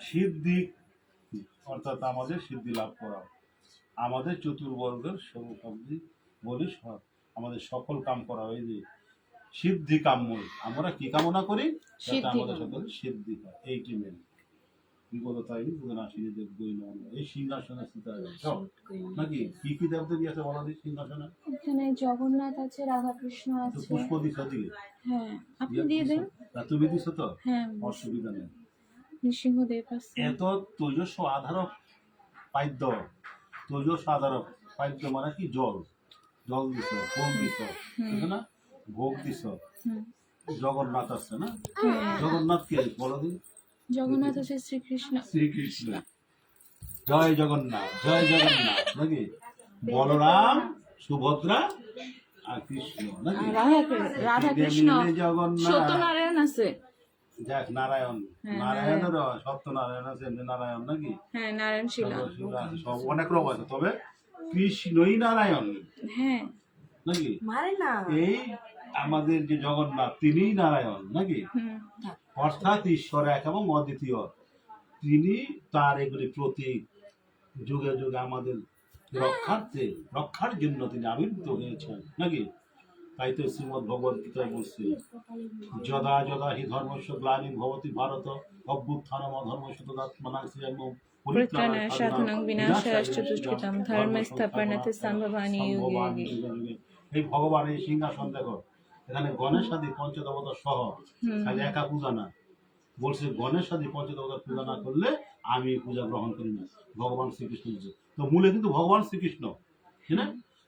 সিদ্ধি অর্থাৎ আমাদের সিদ্ধি লাভ করা, আমাদের চতুর্বর্গের সবজি বলি আমাদের সকল কাম করা হয় যে সিদ্ধি কাম্যই। আমরা কি কামনা করি? যাতে আমাদের সকল সিদ্ধি হয়, এইটি মেন। বিগত তাই আসিনি দেবগই নন এই সিংহাসনে নাকি কি কি দেবদেবী আছে বলা দিই সিংহাসনে? এখানে জগন্নাথ আছে, রাধাকৃষ্ণ আছে। পুষ্প দিছ দিয়ে? হ্যাঁ, আপনি দিয়ে দেন। তুমি দিছো তো? হ্যাঁ, অসুবিধা নেই। নৃসিংহদেব আছে। এত তৈজস্ব আধারক পাদ্য, তৈজস্ব আধারক পাদ্য মানে কি? জল, জল দিছ, ফুল দিছ, ঠিক না? ভোগ দিছ। জগন্নাথ আছে না? জগন্নাথ কে বলো দিন? জগন্নাথ আছে শ্রীকৃষ্ণ। শ্রীকৃষ্ণ। জয় জগন্নাথ, জয় জগন্নাথ নাকি? বলরাম, সুভদ্রা আর কৃষ্ণ নাকি? রাধা কৃষ্ণ, জগন্নাথ, সত্যনারায়ণ আছে। যাক, নারায়ণ, নারায়ণের সত্যনারায়ণ আছে, নারায়ণ নাকি? হ্যাঁ, নারায়ণ শিলা সব অনেক রকম আছে, তবে কৃষ্ণই নারায়ণ। হ্যাঁ নাকি? এই আমাদের যে জগন্নাথ তিনিই নারায়ণ নাকি? অর্থাৎ ঈশ্বর এক এবং অদ্বিতীয়। তিনি তার এগুলি প্রতীক, যুগে যুগে আমাদের রক্ষার জন্য তিনি আবির্ভূত হয়েছেন নাকি? তাই তো শ্রীমদ্ ভগবদ গীতায় বলছে, যদা যদা হি ধর্মস্য গ্লানিং ভবতি ভারত অভ্যুত্থানম অধর্মস্য তদাত্মনাং শ্রীরামং পরিত্রাণায় সাধনাং বিনাশাশ্চ দুষ্কৃতম ধর্মে স্থাপনাতে সম্ভবামি যুগে যুগে। এই ভগবান এই সিংহাসন দেখো, এখানে গণেশ আদি পঞ্চদেবতা সহ, খালি একা পূজা না, বলছে গণেশ আদি পঞ্চদেবতার পূজা না করলে আমি পূজা গ্রহণ করি না। ভগবান শ্রীকৃষ্ণ বলছে, তো মূলে কিন্তু ভগবান শ্রীকৃষ্ণ, ঠিক না?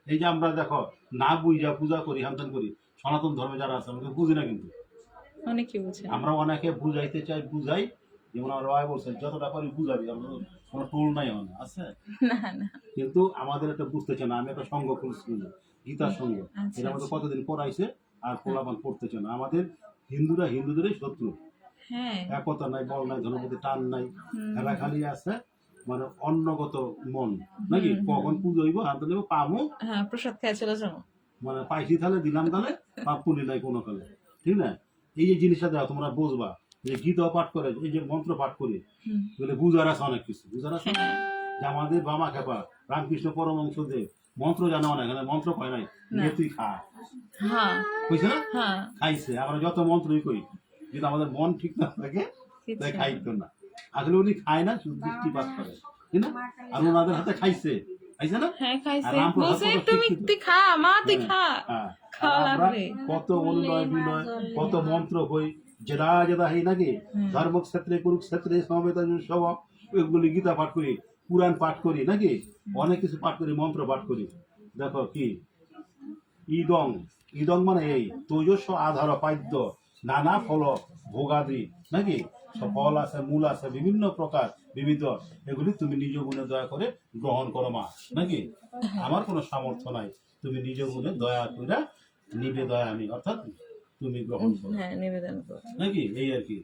এই যে আমরা দেখো না বুঝা পূজা করি, হামতান করি, সনাতন ধর্মে যারা আছে আমাকে বুঝি না, কিন্তু অনেকে বুঝে, আমরা অনেকে বুঝাইতে চাই, বুঝাই। যেমন আমার ভাই বলছেন যতটা পারি বুঝাবি, আমরা কোনো টোল নাই আছে না না, কিন্তু আমাদের একটা বুঝতে চায় না। আমি একটা সঙ্গ করছি, গীতার সঙ্গ, এটা আমাদের কতদিন পড়াইছে, আর পোলাপান পড়তেছে না। আমাদের হিন্দুরা হিন্দুদেরই শত্রু, একতা নাই, বল নাই, ধর্মপতি টান নাই, খেলা খালি আছে, মানে অন্নগত মন নাকি? কখন পুজো হইব হাতে নেবো, পামো, প্রসাদ খেয়ে চলে যাবো, মানে পাইছি তাহলে দিলাম, তাহলে পাপ পুলি নাই কোনো কালে, ঠিক না? এই যে জিনিসটা দেওয়া তোমরা বুঝবা, যে গীতা পাঠ করে, এই যে মন্ত্র পাঠ করি, বলে বুঝার আছে অনেক কিছু, বুঝার আছে যে আমাদের বামা খেপা রামকৃষ্ণ পরমহংস দেব মন্ত্র জানা অনেক, মন্ত্র কয় নাই, তুই খা বুঝছে না? খাইছে। আমরা যত মন্ত্রই করি, কিন্তু আমাদের মন ঠিক না থাকে তাই খাইতো না। আসলে উনি খায় না, শুধু দৃষ্টিপাত করে, ঠিক না? আর ওনাদের হাতে খাইছে, খাইছে না? কত অনুনয় বিনয়, কত মন্ত্র হই, যেদা যেদা হই নাকি? ধর্মক্ষেত্রে কুরুক্ষেত্রে সমবেত সব, এগুলি গীতা পাঠ করি, পুরাণ পাঠ করি নাকি? অনেক কিছু পাঠ করি, মন্ত্র পাঠ করি। দেখো কি ইদং, ইদং মানে এই তৈজস্ব আধার পাদ্য নানা ফল ভোগাদি নাকি? ফল আছে, মূল আছে, বিভিন্ন প্রকার বিবিধ, এগুলি তুমি নিজ গুণে দয়া করে গ্রহণ করো মা নাকি? আমার কোনো সামর্থ্য নাই, তুমি নিজ গুণে দয়া করে নিবে দয়া আমি, অর্থাৎ তুমি গ্রহণ করো, নিবেদন করো নাকি? এই আর কি।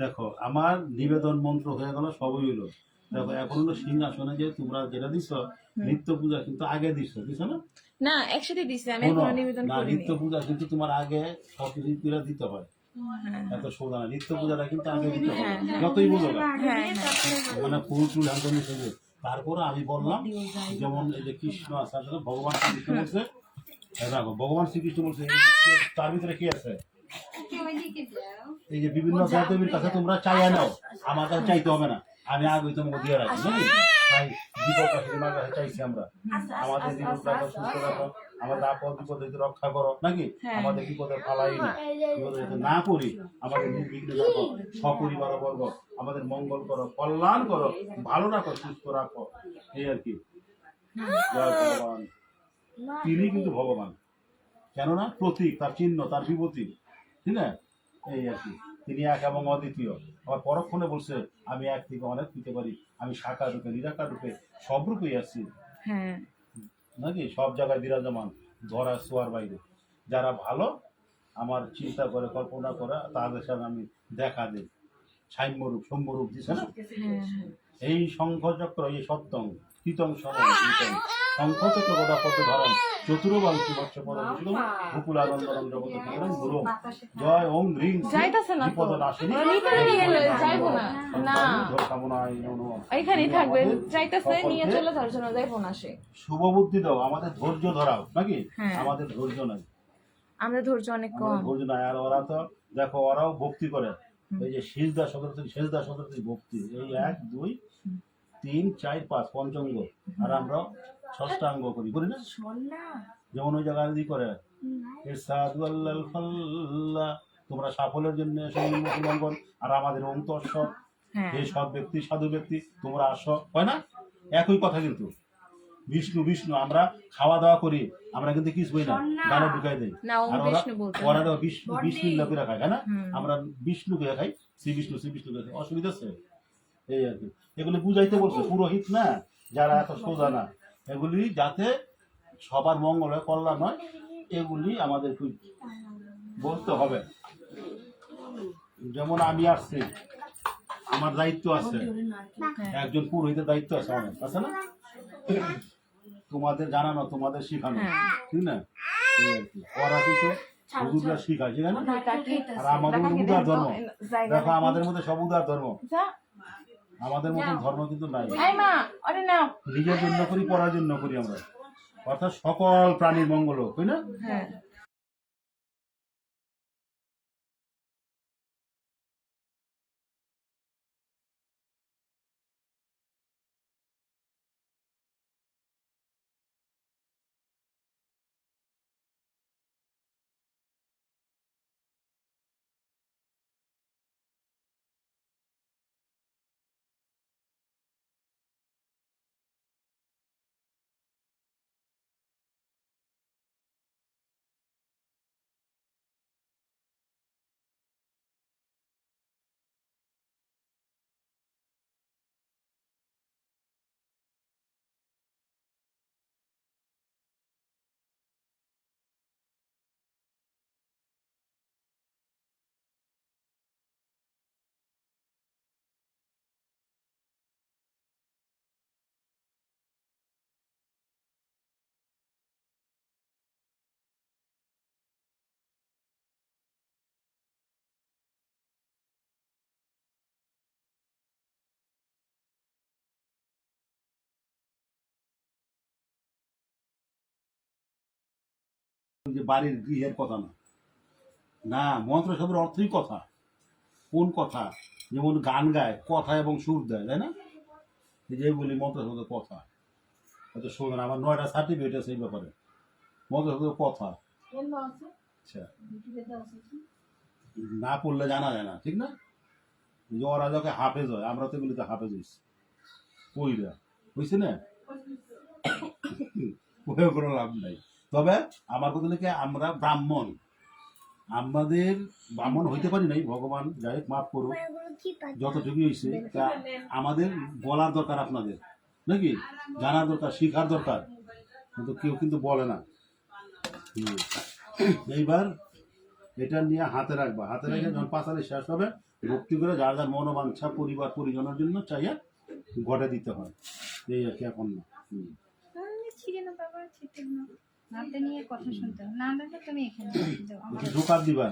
দেখো আমার নিবেদন মন্ত্র হয়ে গেল, সবই হইলো। দেখো এখন হলো সিংহাসনে যে তোমরা যেটা দিছ নিত্য পূজা, কিন্তু আগে দিছ না? না, একসাথে দিছি, আমি এখনো নিবেদন করিনি। নিত্য পূজা কিন্তু তোমার আগে সবকিছু করে দিতে হয়, এত সোজা না। নিত্য পূজাটা কিন্তু আগে দিতে হয়, যতই বুঝো মানে ফুল টুল হাতে সেজে। তারপরে আমি বললাম যেমন এই যে কৃষ্ণ আছে, ভগবান শ্রীকৃষ্ণ বলছে, দেখো ভগবান শ্রীকৃষ্ণ বলছে, তার ভিতরে কি আছে? এই যে বিভিন্ন দেবদেবীর কাছে তোমরা চাইয়া নাও, আমার কাছে চাইতে হবে না, আমি আগে তোমাকে দিয়ে রাখি নাকি? তাই বিপদ কাছে চাইছি আমরা, আমাদের জীবন রাখো, সুস্থ রাখো, আমাদের আপদ বিপদ রক্ষা করো নাকি? আমাদের বিপদে ফালাই না, বিপদে যাতে না করি, আমাদের নির্বিঘ্নে রাখো, সপরিবার বর্গ আমাদের মঙ্গল করো, কল্যাণ করো, ভালো রাখো, সুস্থ রাখো, এই আর কি। জয় ভগবান। তিনি কিন্তু ভগবান, কেননা প্রতীক, তার চিহ্ন, তার বিভূতি, ঠিক না? এই আর কি। তিনি এক এবং অদ্বিতীয়। আবার পরক্ষণে বলছে আমি এক থেকে অনেক দিতে পারি, আমি সাকার রূপে নিরাকার রূপে সব রূপেই আছি নাকি? সব জায়গায় বিরাজমান, ধরা শোয়ার বাইরে। যারা ভালো আমার চিন্তা করে, কল্পনা করে, তাদের সাথে আমি দেখা দিই, সাম্যরূপ সম্যরূপ দিছে না? এই শঙ্খ চক্র, এই সত্যং কীতং সময় শঙ্খ চক্র গদা পদ ধরম চতুরবাংশী বৎস পদ গোকুলানন্দরম জগত গুরু জয় ওম হ্রিং বিপদ নাশিনী ধর কামনায় নমঃ। এইখানেই থাকবে, আমাদের চাইতেছে নিয়ে সকলকে চলে যাওয়ার জন্য, যাই ফোন আসে। শুভ বুদ্ধি দাও, আমাদের ধৈর্য ধরাও নাকি? হ্যাঁ। আমাদের ধৈর্য নাই, আমাদের ধৈর্য অনেক আমাদের কম। ধৈর্য নাই। আর ওরা তো দেখো, ওরাও ভক্তি করে, এই যে সিজদা সদরতি ভক্তি, এই 1 2 3 4 5 পঞ্চঙ্গ, আর আমরা ষষ্ঠাঙ্গ করি না? যেমন ওই জায়গায় দি করে ইরসাদু আল্লাল ফাল্লাহ, তোমরা সাফল্যের জন্য মুসলমানগণ, আর আমাদের অন্তঃস্ব, হ্যাঁ এই সৎ ব্যক্তি সাধু ব্যক্তি তোমরা আসো, হয় না? একই কথা কিন্তু। বিষ্ণু বিষ্ণু আমরা খাওয়া দাওয়া করি, আমরা কিন্তু কিছু বই না, গানে ঢুকাই দেই। না, ওম আর ওরা বিষ্ণু বলতে ওরা হয়। বিষ্ণু করে খায়, হ্যাঁ না? হুম। আমরা বিষ্ণুকে খাই, শ্রী বিষ্ণু খাই, অসুবিধা আছে? এই আর কি, এগুলি বুঝাইতে বলছে পুরোহিত না, যারা এত সোজা না, এগুলি যাতে সবার মঙ্গল হয়, কল্যাণ হয়, এগুলি আমাদের একটু বলতে হবে। যেমন আমি আসছি, আমার দায়িত্ব আছে, একজন পুরোহিতের দায়িত্ব আছে, অনেক আছে না? তোমাদের জানানো, তোমাদের শিখানো, হ্যাঁ। ঠিক না? এই আর কি। ওরা কিন্তু হুজুররা শিখায়, ঠিক আছে? আর আমাদের মধ্যে উদার ধর্ম, দেখো আমাদের মধ্যে সব উদার ধর্ম, আমাদের মতন ধর্ম কিন্তু নাই। নিজের জন্য করি, পড়ার জন্য করি আমরা, অর্থাৎ সকল প্রাণীর মঙ্গল হোক, তাই না? হ্যাঁ। যে বাড়ির গৃহের কথা না, না মন্ত্র শব্দের অর্থই কথা। কোন কথা? যেমন গান গায়, কথা এবং সুর দেয়, তাই না? এই যে বলি মন্ত্র শব্দের কথা, হয়তো শোনেন, আমার 9টা সার্টিফিকেট আছে এই ব্যাপারে, মন্ত্র শব্দের কথা। আচ্ছা, না পড়লে জানা যায় না, ঠিক না? যে ওরা যখন হাফেজ হয়, আমরা তো এগুলিতে হাফেজ হয়েছি, কইরা হয়েছে না, কোনো লাভ নাই। তবে আমার কথা কি, আমরা ব্রাহ্মণ, আমাদের ব্রাহ্মণ হইতে পারি নাই, ভগবান যাই হোক মাফ করুক, যতটুকু হয়েছে তা আমাদের বলার দরকার, আপনাদের নাকি জানার দরকার, শিখার দরকার, কিন্তু কেউ কিন্তু বলে না। এইবার এটা নিয়ে হাতে রাখবা, হাতে রেখে যখন পাঁচালি শেষ হবে, ভক্তি করে যার যার মনোবাঞ্ছা পরিবার পরিজনের জন্য চাইয়া ঘটে দিতে হয়, এই আর কি। এখন না নাতে নিয়ে কথা শুনতে হবে। না দেখে তুমি এখানে যাও। একটু ঢোকার দিবা।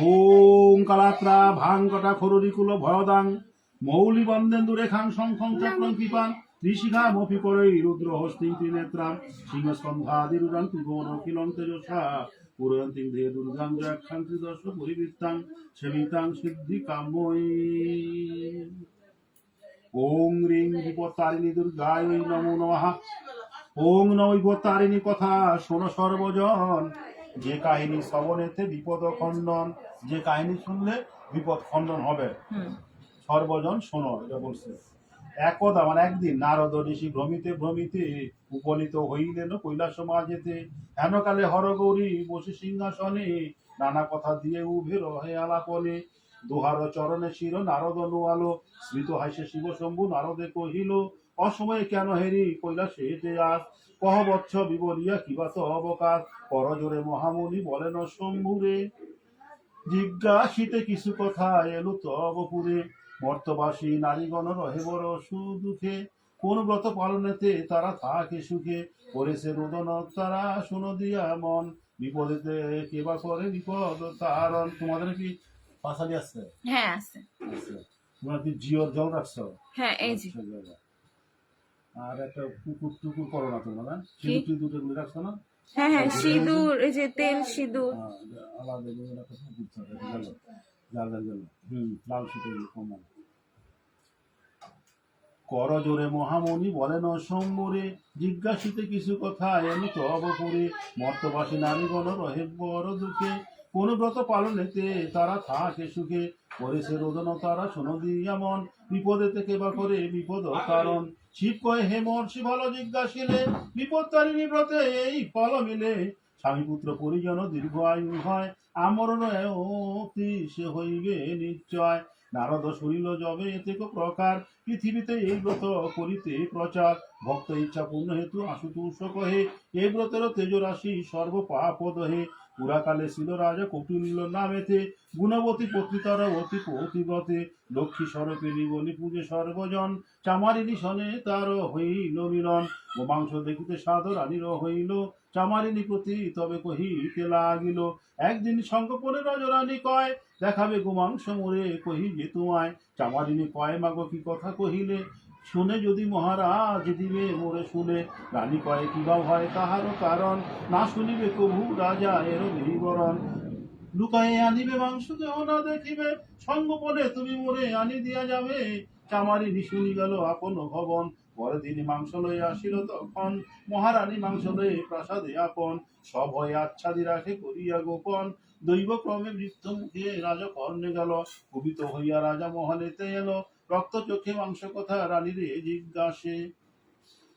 ওম কালাত্রা ভাঙ্কটা খরুরিকুল ভয়দাং মৌলি বন্দেন্দু রেখাং সংখং চক্রং কৃপাং ত্রিশিখা মফি করে রুদ্র হস্তিং ত্রিনেত্রাং সিংহস্কন্ধাদিরুরাং ত্রিভুবন অখিলং তেজসা পুরয়ন্তিং ধে দুর্গাং জয়াক্ষাং ত্রিদশ পরিবৃত্তাং সেবিতাং সিদ্ধি কাময়ী। ওং রিং বিপত্তারিণী দুর্গায় নমো নমঃ। ওং নমঃ বিপত্তারিণী কথা শোনো সর্বজন, যে কাহিনী শ্রবণেতে বিপদ খণ্ডন, যে কাহিনী শুনলে বিপদ খণ্ডন হবে, সর্বজন শোনো, এটা বলছে। একদা মানে একদিন নারদ ঋষি ভ্রমিতে ভ্রমিতে উপনীত হইলেন কৈলাস মাঝেতে, হেনকালে হরগৌরী বসে সিংহাসনে, নানা কথা দিয়ে উভে রহে আলাপনে, দোহার চরণে শির নারদ নোয়ালো, স্মৃত হাসে শিব শম্ভু নারদে কহিল, অসময়ে কেন হেরি কৈলাসে যে আস কহ বৎস বিবরিয়া কিবা তো অবকাশ করজোরে মহামুনি বলেন শম্ভুরে জিজ্ঞাসিতে কিছু কথা এলো তবপুরে মর্তবাসী নারীগণ রহে বড় সুদুখে কোন ব্রত পালনেতে তারা থাকে সুখে করেছে রোদন তারা শুনো দিয়া মন বিপদেতে কেবা করে বিপদ তারণ। তোমাদের কি পাশালি আছে? হ্যাঁ আছে। আচ্ছা, তোমরা কি জিওর জল রাখছো? হ্যাঁ এই যে। আচ্ছা, আর একটা কুকুর টুকুর করো না তোমরা, না কি? সিঁদুর টিঁদুর এগুলো রাখছো না? হ্যাঁ হ্যাঁ সিঁদুর, এই যে তেল সিঁদুর। আলাদা এগুলো একটা কুকুর থাকে, গেল জাল গেল। লাল সুতো কমান কর জোরে মহামণি বলেন শম্বরে জিজ্ঞাসিতে কিছু কথা এমনি তো অবপুরে মর্তবাসী নারীগণ রহে বড় দুঃখে কোন ব্রত পালনেতে তারা থাকে সুখে করেছে রোদন তারা শোনো দিয়া মন বিপদে থেকে বা করে বিপদ কারণ শিব কয়ে হে মর্ষি ভালো জিজ্ঞাসিলে বিপদ তারিণী ব্রতে এই ফল মিলে স্বামী পুত্র পরিজন দীর্ঘ আয়ু হয় আমরণ অতি সে হইবে নিশ্চয়। নারদ শুনিল যবে এতে প্রকার পৃথিবীতে এই ব্রত করিতে প্রচার ভক্ত ইচ্ছা পূর্ণ হেতু আশুতোষ কহে এই ব্রতের তেজ রাশি সর্ব পাপ দহে পুরাকালে ছিল রাজা কৌটিল্য নামেতে গুণবতী পত্রিতার অতি পতিব্রতে লক্ষ্মী স্বরূপে নিগণি পূজে সর্বজন চামারিনী সনে তার হইল মিলন গোমাংস দেখিতে সাদর আনির হইল চামারিনী প্রতি তবে কহিতে লাগিল একদিন সংকোপনে রজরানী কয় দেখাবে গোমাংস মোরে কহি যে তোমায় চামারিনী কয় মাগো কি কথা কহিলে শুনে যদি মহারাজ দিবে মোরে শুনে রানী কয়ে কিবা হয় তাহারও কারণ না শুনিবে কভু রাজা এর বিবরণ লুকায়ে আনিবে মাংস দেহ না দেখিবে সঙ্গোপনে তুমি মোরে আনি দিয়া যাবে চামারিনী শুনি গেল আপন ভবন পরে দিন মাংস লয়ে আসিল তখন মহারানী মাংস লয়ে প্রাসাদে আপন সব হয়ে আচ্ছাদি রাখে করিয়া গোপন দৈব ক্রমে বৃত্ত মুখে রাজা কর্ণে গেল কুপিত হইয়া রাজা মহলেতে এলো রক্ত চোখে মাংস কথা রানীরে জিজ্ঞাসে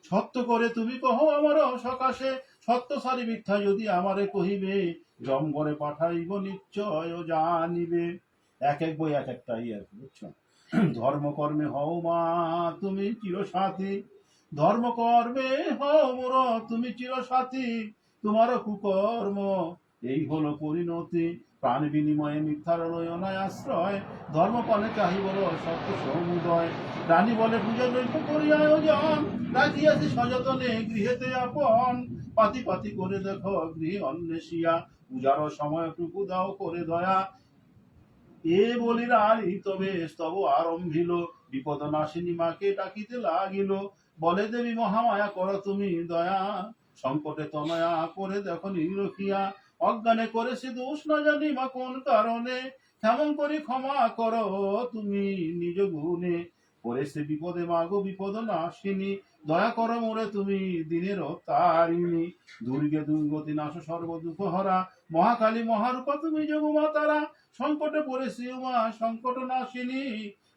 সত্য করে তুমি কহ আমার সকাশে সত্য সারি মিথ্যা যদি আমারে কহিবে জম্বরে পাঠাইব নিশ্চয় জানিবে। এক এক বই এক একটা আর কি, বুঝছো? ধর্মকর্মে হও মা তুমি চিরসাথী ধর্মকর্মে হও মোর তুমি চিরসাথী তোমার কুকর্ম এই হলো পরিণতি প্রাণ বিনিময়ে মিথ্যার নয় আশ্রয় ধর্মপালে চাহিব সত্য সমুদয়। রানী বলে পূজা দ্রব্য করি আয়োজন রাখিয়াছি সযতনে গৃহেতে আপন পাতি পাতি করে দেখো গৃহে অন্বেষিয়া পূজার সময় টুকু দাও করে দয়া এ বলি রানী তবে স্তব আরম্ভিল বিপদ নাশিনী মাকে ডাকিতে লাগিল বলে দেবী মহামায়া কর তুমি দয়া সংকটে তনয়া করে দেখো নিরখিয়া অজ্ঞানে করেছি দোষ না জানি মা কোন কারণে কেমন করে ক্ষমা করো তুমি নিজ গুণে করেছে বিপদে মাগো বিপদ নাশিনী দয়া করো মোরে তুমি দিনের তারিণী দুর্গে দুর্গতি নাশ সর্ব দুঃখ হরা মহাকালী মহারূপা তুমি যোগমা তারা সংকটে পড়েছি মা সংকট নাশিনী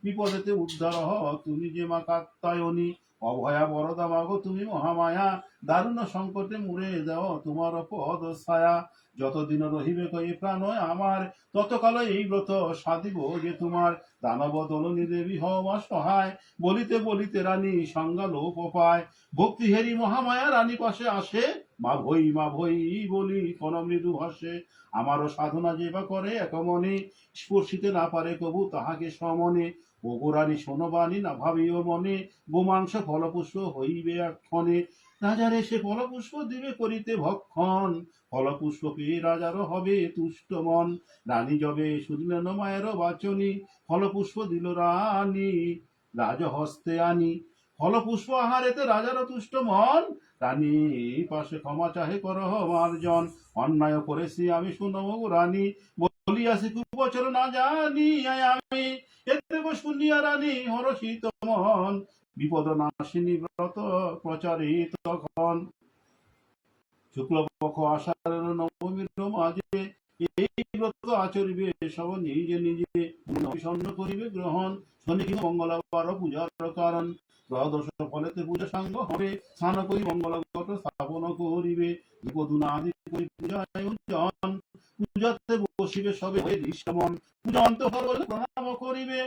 বিপদেতে উদ্ধার হ তুমি যে মা কাত্তায়নী অভয়া বরদা মাগো তুমি মহামায়া দারুণ সংকটে মুড়ে দাও তোমার পদ ছায়া যতদিন রহিবে কই প্রাণ আমার ততকাল এই ব্রত সাধিব যে তোমার দানব দলনী দেবী হওয়া সহায় বলিতে বলিতে রানী সংজ্ঞা লোপ পায় ভক্তি হেরি মহামায়া রানী পাশে আসে মা ভই বলি কোন মৃদু ভাসে আমারও সাধনা যে বা করে একমনে স্পর্শিতে না পারে কবু তাহাকে সমনে ওগোরানি শোনবানি না ভাবিও মনে গোমাংস ফলপুষ্প হইবে এক্ষণে রাজার এসে ফলপুষ্প দিবে করিতে ভক্ষণ ফলপুষ্প পেয়ে রাজারও হবে তুষ্ট মন রানী যবে শুনলেন মায়ের বাচনী ফলপুষ্প দিল রানী রাজহস্তে আনি ফলপুষ্প আহারেতে রাজারও তুষ্ট মন রানী পাশে ক্ষমা চাহে করহ মার্জন অন্যায় করেছি আমি শুনব রানী বলিয়াছি কুবচর না জানি আমি এতে শুনিয়া রানী হরষিত মন বিপদ নাশিনী ব্রত প্রচারিত তখন শুক্লপক্ষ আষাঢ়ের নবমীর মাঝে এই ব্রত আচরিবে সব নিজে নিজে বিষণ্ণ করিবে গ্রহণ শনি মঙ্গলবার পূজার কারণ ত্রয়োদশ ফলেতে পূজা সাঙ্গ হবে স্নান করি মঙ্গল ঘট স্থাপন করিবে বিপদুনাদি করি পূজা আয়োজন পূজাতে বসিবে সবে দৃশ্যমন পূজা অন্ত প্রণাম করিবে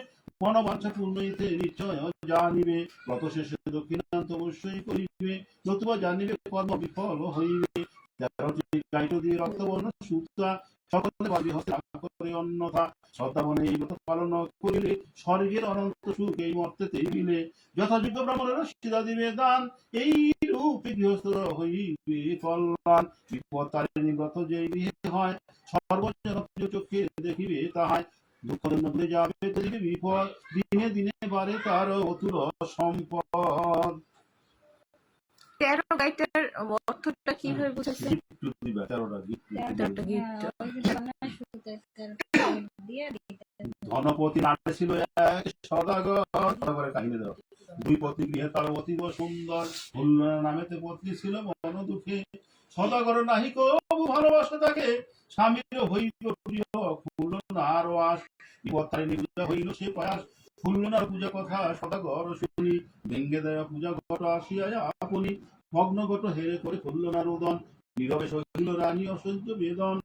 মনোবাঞ্ছা পূর্ণ হইতে নিশ্চয় জানিবে, গত শেষে দক্ষিণান্ত অবশ্যই করিবে, নতুবা জানিবে কর্ম বিফল হইবে। 13টি গাইড দিয়ে রক্তবর্ণ সুতা সকলে পাবি হস্তে লাভ করে অন্যথা, শ্রদ্ধা মনে এই ব্রত পালন করিলে স্বর্গের অনন্ত সুখ এই মর্তেতেই মিলে। যথাযোগ্য ব্রাহ্মণের সিধা দিবে দান, এই রূপে গৃহস্থ হইবে কল্যাণ। বিপদ তারিণী ব্রত যে গৃহে হয়, সর্বজন চোখে দেখিবে তাহাই, দুঃখ ভুলে যাবে করিবে বিপদ, দিনে দিনে বাড়ে তার অতুল সম্পদ। 13 গাইটার অর্থটা কিভাবে বুঝেছে? গিফট দিবা, 13টা গিফট। 13টা গিফট। ওই যে বাংলা শুরুতে দিয়ে দিতে। ধনপতি নামে ছিল এক সদাগর, সদাগরের কাহিনী দাও। 2 পত্নী গৃহে তার অতীব সুন্দর, ফুল্লনা নামেতে পত্নী ছিল মন দুঃখে, সদাগর নাহি কবু ভালোবাসে তাকে, স্বামীর হইল প্রিয় ফুল্লনার আস। বিপদ তারিণী পূজা হইল সে প্রয়াস, ফুল্লনার পূজা কথা সদাগর শুনি, ভেঙ্গে দেয় পূজা ঘট আসিয়া আপনি, ভগ্ন ঘট হেরে করে ফুল্লনার উদন, নীরবে সহিল রানী অসহ্য বেদন,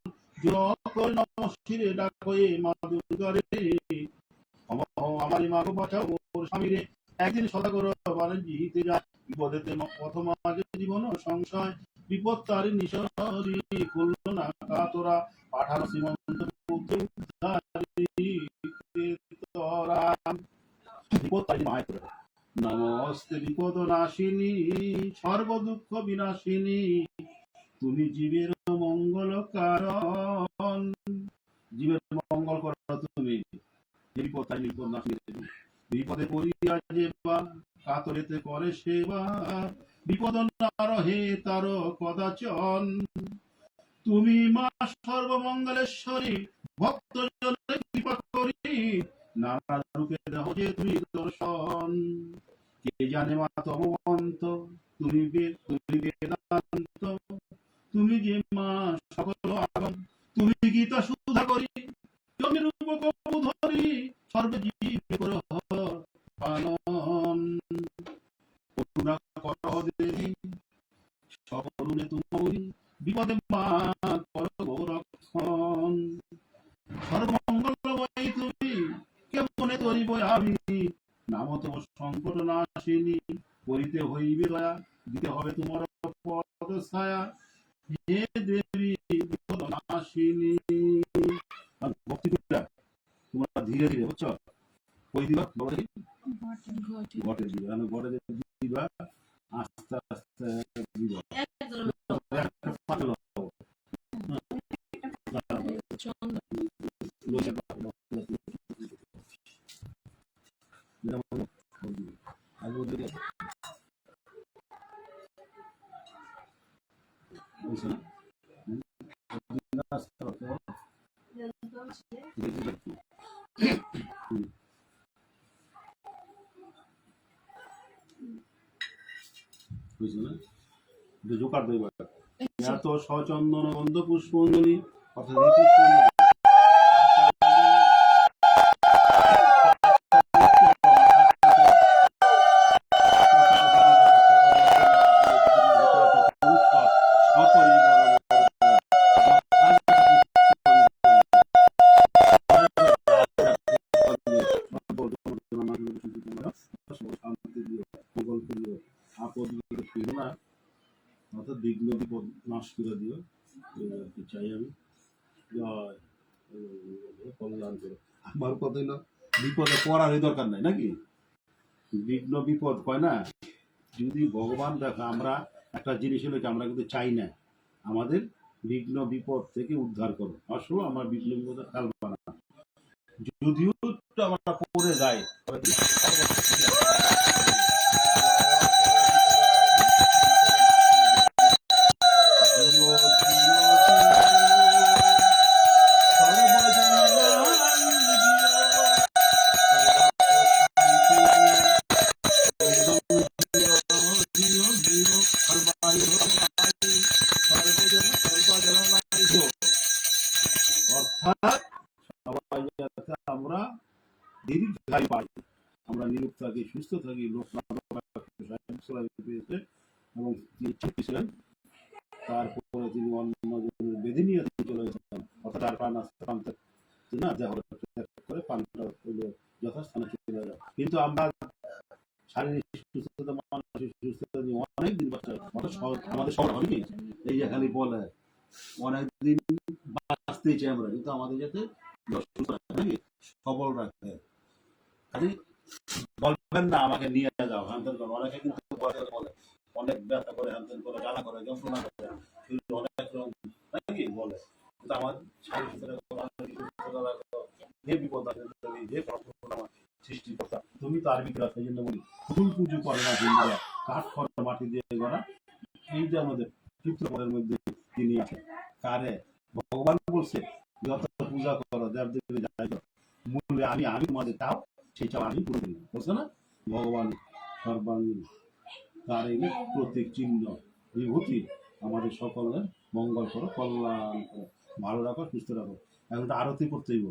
নমস্কারে ডাকো এ মা দুর্গারে, আমারই মাগো বাঁচাও মোর স্বামীরে। একদিন সদাগর বাণিজ্যিতে যায়, বিপদেতে প্রথম আগে জীবন সংশয়, বিপদ তারিণী সরি খুলল না কাতরা, পাঠানো শ্রীমন্ত পুত্র উদ্ধারি তোরা। বিপদ তারিণী মায় করে, নমস্তে বিপদ নাশিনী সর্ব দুঃখ বিনাশিনী, তুমি জীবের মঙ্গল কারণ, জীবের মঙ্গল করো তুমি, বিপদ তারিণী বিপদ নাশিনী। বিপদে পড়িয়া যেবা কাতরেতে করে সেবা, বিপদ না রহে তার কদাচন, তুমি মা সর্বমঙ্গলেশ্বরী, ভক্ত জনে কৃপা করি, নানা রূপে দেহ যে তুমি দর্শন। কে জানে মা তব অন্ত, তুমি বেদান্ত, তুমি যে মা সকল আগম, তুমি গীতা সুধা করি, তুমি রূপ কবু ধরি, সর্বে জীব করহ পালন। করুণা করহ দেবী সকরুণে তুমি, বিপদে মা করো রক্ষণ, সর্বমঙ্গলময়ী তুমি কেমনে তরিব আমি, নাম তোমার সংকট নাশিনী, করিতে হইবে দয়া, দিতে হবে তোমার পদ ছায়া, হে দেবী বিপদ নাশিনী। ভক্তি করিয়া তোমরা ধীরে ধীরে বুঝছো, কই দিবা ঘটে দিবা, আমি ঘটে দিবা, আস্তে আস্তে দিবা। জোকার দইবা এত সচন্দন গন্ধ পুষ্পঞ্জলি, অর্থাৎ এই পুষ্পঞ্জলি অর্থাৎ বিঘ্ন বিপদ নাশ করে দিও, চাই আমি কল্যাণ করো। আমার কথা হলো বিপদে পড়ারই দরকার নাই নাকি, বিঘ্ন বিপদ কয় না, যদি ভগবান দেখো আমরা একটা জিনিস হলো কি আমরা কিন্তু চাই না আমাদের বিঘ্ন বিপদ থেকে উদ্ধার করো, আসলে আমার বিঘ্ন বিপদে খেলবা না, যদিও আমরা পড়ে যাই অর্থাৎ সবাই যাতে আমরা দীর্ঘায়ু পাই, আমরা নিরোগ থাকি, সুস্থ থাকি। লোক পেয়েছে এবং তিনি চুক্তি ছিলেন, তারপরে তিনি অন্য বেঁধে নিয়ে চলে গেছেন, অর্থাৎ আর পান না দেহ করে পানটা যথাস্থানে চলে কিন্তু আমরা শারীরিক সুস্থতা মানসিক সুস্থতা নিয়ে অনেক দিন বাচ্চা আমাদের সবার অনেকেই এই যে খালি বলে অনেকদিন বাঁচতেই চাই আমরা, কিন্তু আমাদের যাতে সুস্থ রাখে নাকি সবল রাখে। খালি বলবেন না আমাকে নিয়ে যাও হ্যান্ডেল করো, অনেকে কিন্তু বলে অনেক ব্যথা করে হ্যান্ডেল করে জ্বালা করে যন্ত্রণা করে কিন্তু অনেক রকম নাকি বলে, কিন্তু আমার শারীরিক সুস্থতা রাখো, যে বিপদ আছে যে আমার সৃষ্টিকর্তা তুমি তো আরবি রাখতে জন্য বলি ফুল পুজো করে না হিন্দুরা, কাঠ খড় মাটি দিয়ে গড়া, এই যে আমাদের চিত্রপটের মধ্যে তিনি আছেন কারে ভগবান বলছে যত পূজা করো দেব দেবী যাই করো মূল্যে আমি আমি তোমাদের চাও সেই চাও আমি করে দিই বলছে না ভগবান সর্বাঙ্গীন, তার এই প্রতীক চিহ্ন বিভূতি আমাদের সকলের মঙ্গল করো কল্যাণ করো ভালো রাখো সুস্থ রাখো। এখন আরতি করতেই